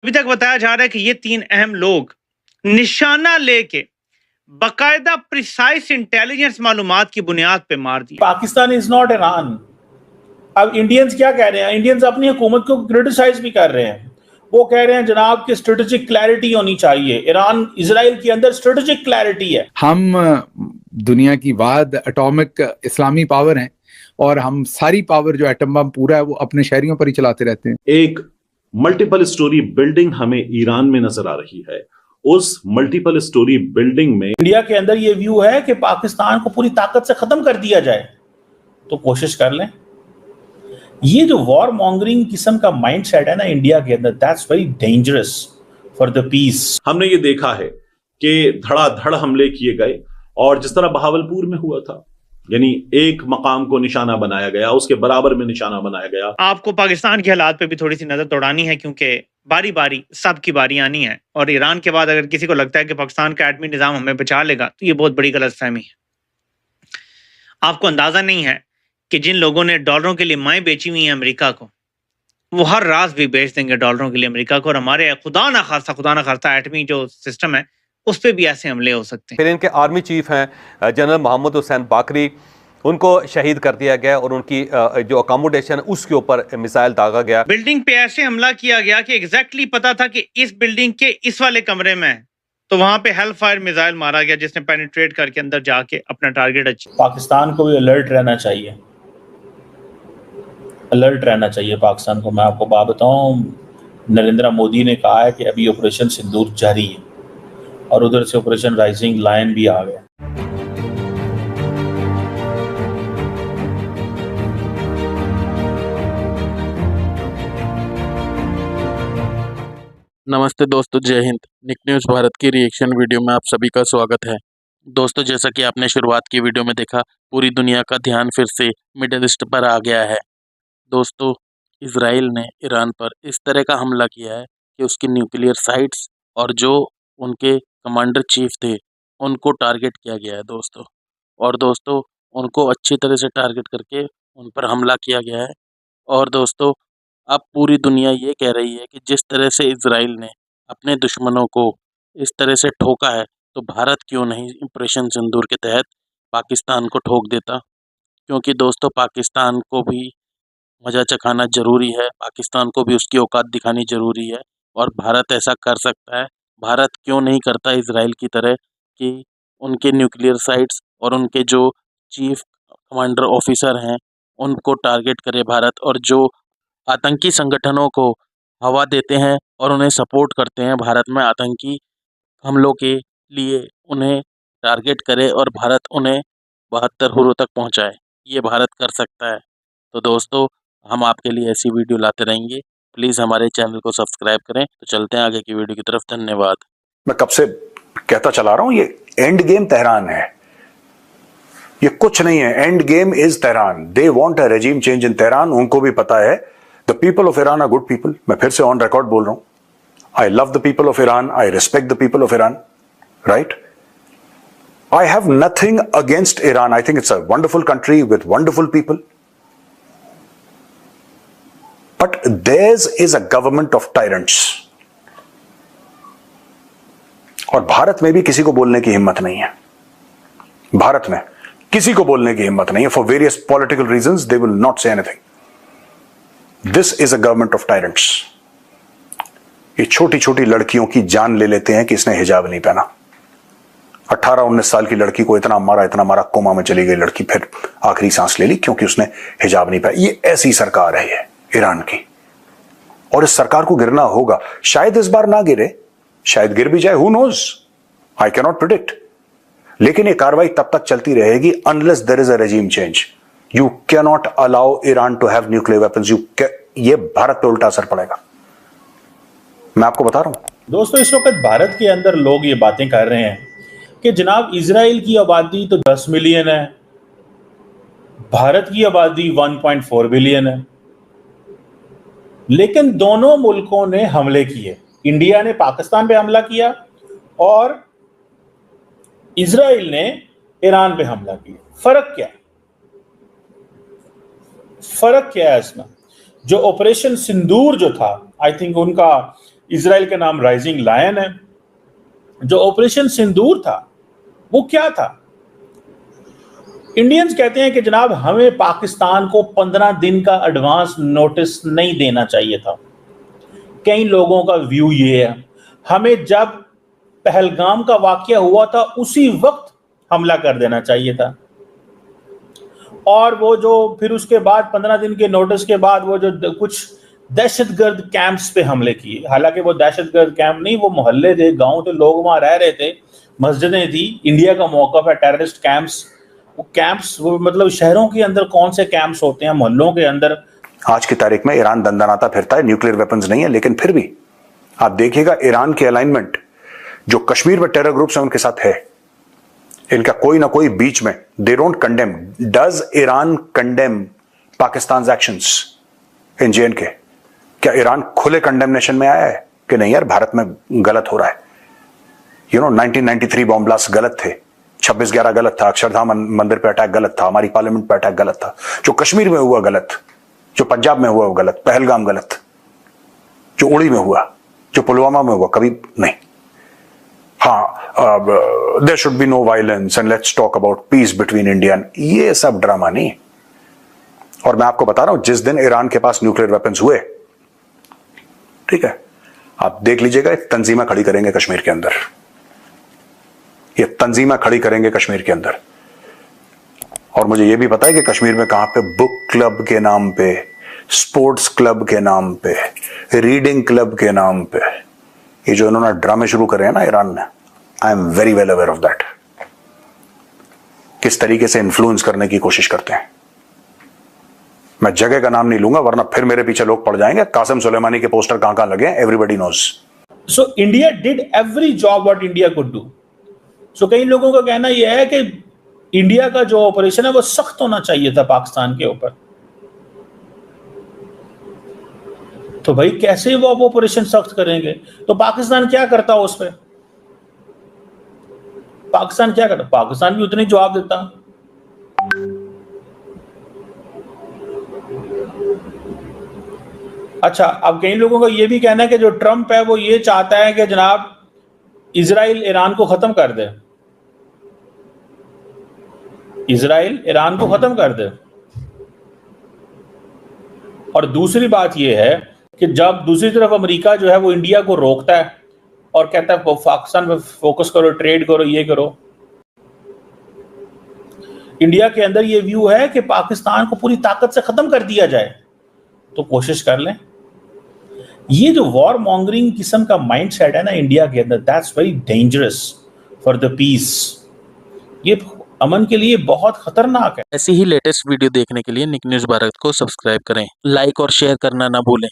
अभी तक बताया जा रहा है कि ये तीन अहम लोग निशाना लेके बाकायदा प्रिसाइज इंटेलिजेंस मालूमात की बुनियाद पे मार दिए। Pakistan is not Iran. अब इंडियंस क्या कह रहे हैं? इंडियंस अपनी हुकूमत को क्रिटिसाइज भी कर रहे हैं। वो कह रहे हैं जनाब की स्ट्रेटेजिक क्लैरिटी होनी चाहिए। ईरान इजराइल के अंदर स्ट्रेटेजिक क्लैरिटी है। हम दुनिया की वाद एटॉमिक इस्लामी पावर हैं और हम सारी पावर जो एटम बम पूरा है वो अपने शहरियों पर ही चलाते रहते हैं। एक मल्टीपल स्टोरी बिल्डिंग हमें ईरान में नजर आ रही है। उस मल्टीपल स्टोरी बिल्डिंग में इंडिया के अंदर ये व्यू है कि पाकिस्तान को पूरी ताकत से खत्म कर दिया जाए, तो कोशिश कर लें। ये जो वॉर मॉन्गरिंग किस्म का माइंडसेट है ना इंडिया के अंदर, that's very dangerous for the peace. हमने ये देखा है कि धड़ाधड़ हमले किए गए और जिस तरह बहावलपुर में हुआ था, यानी एक मकाम को निशाना बनाया गया, उसके बराबर में निशाना बनाया गया। आपको पाकिस्तान के हालात पे भी थोड़ी सी नजर दौड़ानी है, क्योंकि बारी बारी सबकी बारी आनी है और ईरान के बाद अगर किसी को लगता है कि पाकिस्तान का एटमी निजाम हमें बचा लेगा तो ये बहुत बड़ी गलतफहमी है। आपको अंदाजा नहीं है कि जिन लोगों ने डॉलरों के लिए माएँ बेची हुई हैं अमेरिका को, वो हर रात भी बेच देंगे डॉलरों के लिए अमेरिका को। और हमारे खुदा ना खास्ता एटमी जो सिस्टम है उस पर भी ऐसे हमले हो सकते हैं। फिर इनके आर्मी चीफ हैं जनरल मोहम्मद हुसैन बाकरी, उनको शहीद कर दिया गया और उनकी जो अकोमोडेशन उसके ऊपर मिसाइल दागा गया। बिल्डिंग पे ऐसे हमला किया गया कि एग्जैक्टली पता था कि इस बिल्डिंग के इस वाले कमरे में है, तो वहां पे हेल फायर मिसाइल मारा गया जिसने पेनिट्रेट करके अंदर जाके अपना टारगेट अचीव। पाकिस्तान को भी अलर्ट रहना चाहिए, अलर्ट रहना चाहिए पाकिस्तान को। मैं आपको बात बताऊं, नरेंद्र मोदी ने कहा है कि अभी ऑपरेशन सिंदूर जारी है और उधर से ऑपरेशन राइजिंग लायन भी आ गया। नमस्ते दोस्तों, जय हिंद। निक न्यूज़ भारत की रिएक्शन वीडियो में आप सभी का स्वागत है। दोस्तों, जैसा कि आपने शुरुआत की वीडियो में देखा, पूरी दुनिया का ध्यान फिर से मिडिल ईस्ट पर आ गया है। दोस्तों, इजराइल ने ईरान पर इस तरह का हमला किया है कि उसकी न्यूक्लियर साइट्स और जो उनके कमांडर चीफ थे उनको टारगेट किया गया है दोस्तों। और दोस्तों, उनको अच्छी तरह से टारगेट करके उन पर हमला किया गया है। और दोस्तों, अब पूरी दुनिया ये कह रही है कि जिस तरह से इजराइल ने अपने दुश्मनों को इस तरह से ठोका है, तो भारत क्यों नहीं ऑपरेशन सिंदूर के तहत पाकिस्तान को ठोक देता। क्योंकि दोस्तों, पाकिस्तान को भी मजा चखाना जरूरी है, पाकिस्तान को भी उसकी औकात दिखानी जरूरी है और भारत ऐसा कर सकता है। भारत क्यों नहीं करता इजराइल की तरह कि उनके न्यूक्लियर साइट्स और उनके जो चीफ कमांडर ऑफिसर हैं उनको टारगेट करे भारत, और जो आतंकी संगठनों को हवा देते हैं और उन्हें सपोर्ट करते हैं भारत में आतंकी हमलों के लिए, उन्हें टारगेट करे और भारत उन्हें 72 हुर्रों तक पहुंचाए। ये भारत कर सकता है। तो दोस्तों, हम आपके लिए ऐसी वीडियो लाते रहेंगे। प्लीज़ हमारे चैनल को सब्सक्राइब करें। तो चलते हैं आगे की वीडियो की तरफ। धन्यवाद। मैं कब से कहता चला रहा हूं, ये एंड गेम तेहरान है, ये कुछ नहीं है। End game is Tehran. They want a regime change in Tehran. उनको भी पता है the people of Iran are good people. मैं फिर से ऑन रिकॉर्ड बोल रहा हूं, I love the people of Iran, I respect the people of Iran, right? I have nothing against Iran. I think it's a wonderful country with wonderful people. But theirs is a government of tyrants. और भारत में भी किसी को बोलने की हिम्मत नहीं है। भारत में किसी को बोलने की हिम्मत नहीं है। For various political reasons, they will not say anything. This is a government of tyrants. ये छोटी छोटी लड़कियों की जान ले लेते हैं कि इसने हिजाब नहीं पहना। 18-19 साल की लड़की को इतना मारा, कोमा में चली गई लड़की, फिर आखिरी सांस ले ली क्योंकि उसने हिजाब नहीं पहना। ये ऐसी सरकार है ये ईरान की, और इस सरकार को गिरना होगा। शायद इस बार ना गिरे, शायद गिर भी जाए, who knows, I can not predict. लेकिन ये कार्रवाई तब तक चलती रहेगी unless there is a regime change. You can not allow Iran to have nuclear weapons. ये भारत पे उल्टा असर पड़ेगा, मैं आपको बता रहा हूं। दोस्तों, इस वक्त भारत के अंदर लोग ये बातें कर रहे हैं कि जनाब इजराइल की आबादी तो 10 मिलियन है, भारत की आबादी 1.4 बिलियन है, लेकिन दोनों मुल्कों ने हमले किए। इंडिया ने पाकिस्तान पे हमला किया और इजराइल ने ईरान पे हमला किया। फर्क क्या है? फर्क क्या है इसमें? जो ऑपरेशन सिंदूर जो था, आई थिंक उनका इजराइल का नाम राइजिंग लायन है। जो ऑपरेशन सिंदूर था वो क्या था? इंडियंस कहते हैं कि जनाब हमें पाकिस्तान को 15 दिन का एडवांस नोटिस नहीं देना चाहिए था। कई लोगों का व्यू ये है, हमें जब पहलगाम का वाकया हुआ था उसी वक्त हमला कर देना चाहिए था। और वो जो फिर उसके बाद 15 दिन के नोटिस के बाद वो जो कुछ दहशतगर्द कैंप्स पे हमले किए, हालांकि वो दहशतगर्द कैंप नहीं, वो मोहल्ले थे, गांव थे, लोग वहां रह रहे थे, मस्जिदें थी। इंडिया का मौका है टेररिस्ट कैंप्स, वो कैंप्स वो मतलब शहरों के अंदर कौन से कैंप्स होते हैं, मोहल्लों के अंदर। आज की तारीख में ईरान दंदनाता फिरता है, न्यूक्लियर वेपन्स नहीं है, लेकिन फिर भी आप देखिएगा ईरान के अलाइनमेंट जो कश्मीर में टेरर ग्रुप्स हैं उनके साथ है। इनका कोई ना कोई बीच में, they don't condemn. Does Iran condemn Pakistan actions in JNK? क्या ईरान खुले कंडेमनेशन में आया है कि नहीं यार भारत में गलत हो रहा है? 1993 बॉम्ब ब्लास्ट गलत थे, 26/11 गलत था, अक्षरधाम मंदिर पे अटैक गलत था, हमारी पार्लियामेंट पे अटैक गलत था, जो कश्मीर में हुआ गलत, जो पंजाब में हुआ वो गलत, पहलगाम गलत, जो उड़ी में हुआ, जो पुलवामा में हुआ कभी नहीं। हाँ, there should be no violence and let's talk about peace between Indian, ये सब ड्रामा नहीं। और मैं आपको बता रहा हूं, जिस दिन ईरान के पास न्यूक्लियर वेपन्स हुए, ठीक है, आप देख लीजिएगा तंजीमें खड़ी करेंगे कश्मीर के अंदर, ये तंजीमें खड़ी करेंगे कश्मीर के अंदर। और मुझे ये भी पता है कि कश्मीर में कहां पे बुक क्लब के नाम पे, स्पोर्ट्स क्लब के नाम पे, रीडिंग क्लब के नाम पे ये जो इन्होंने ड्रामे शुरू करे हैं ना ईरान ने, I am very well aware of that, किस तरीके से इन्फ्लुएंस करने की कोशिश करते हैं। मैं जगह का नाम नहीं लूंगा वरना फिर मेरे पीछे लोग पड़ जाएंगे। कासिम सुलेमानी के पोस्टर कहां कहां लगे हैं, everybody knows. So India did every job what India could do. So कई लोगों का कहना यह है कि इंडिया का जो ऑपरेशन है वो सख्त होना चाहिए था पाकिस्तान के ऊपर। तो भाई कैसे वो अब ऑपरेशन सख्त करेंगे? तो पाकिस्तान क्या करता उस पर? पाकिस्तान क्या करता? पाकिस्तान भी उतनी जवाब देता। अच्छा, अब कई लोगों का ये भी कहना है कि जो ट्रंप है वो ये चाहता है कि जनाब इजराइल ईरान को खत्म कर दे, इजराइल ईरान को खत्म कर दे। और दूसरी बात यह है कि जब दूसरी तरफ अमेरिका जो है वो इंडिया को रोकता है और कहता है पाकिस्तान पे फोकस करो, ट्रेड करो, ये करो। इंडिया के अंदर ये व्यू है कि पाकिस्तान को पूरी ताकत से खत्म कर दिया जाए, तो कोशिश कर लें। ये जो वॉर मॉन्गरिंग किस्म का माइंडसेट है ना इंडिया के अंदर, that's very dangerous for the peace. ये अमन के लिए बहुत खतरनाक है। ऐसी ही लेटेस्ट वीडियो देखने के लिए निक न्यूज़ भारत को सब्सक्राइब करें, लाइक और शेयर करना ना भूलें।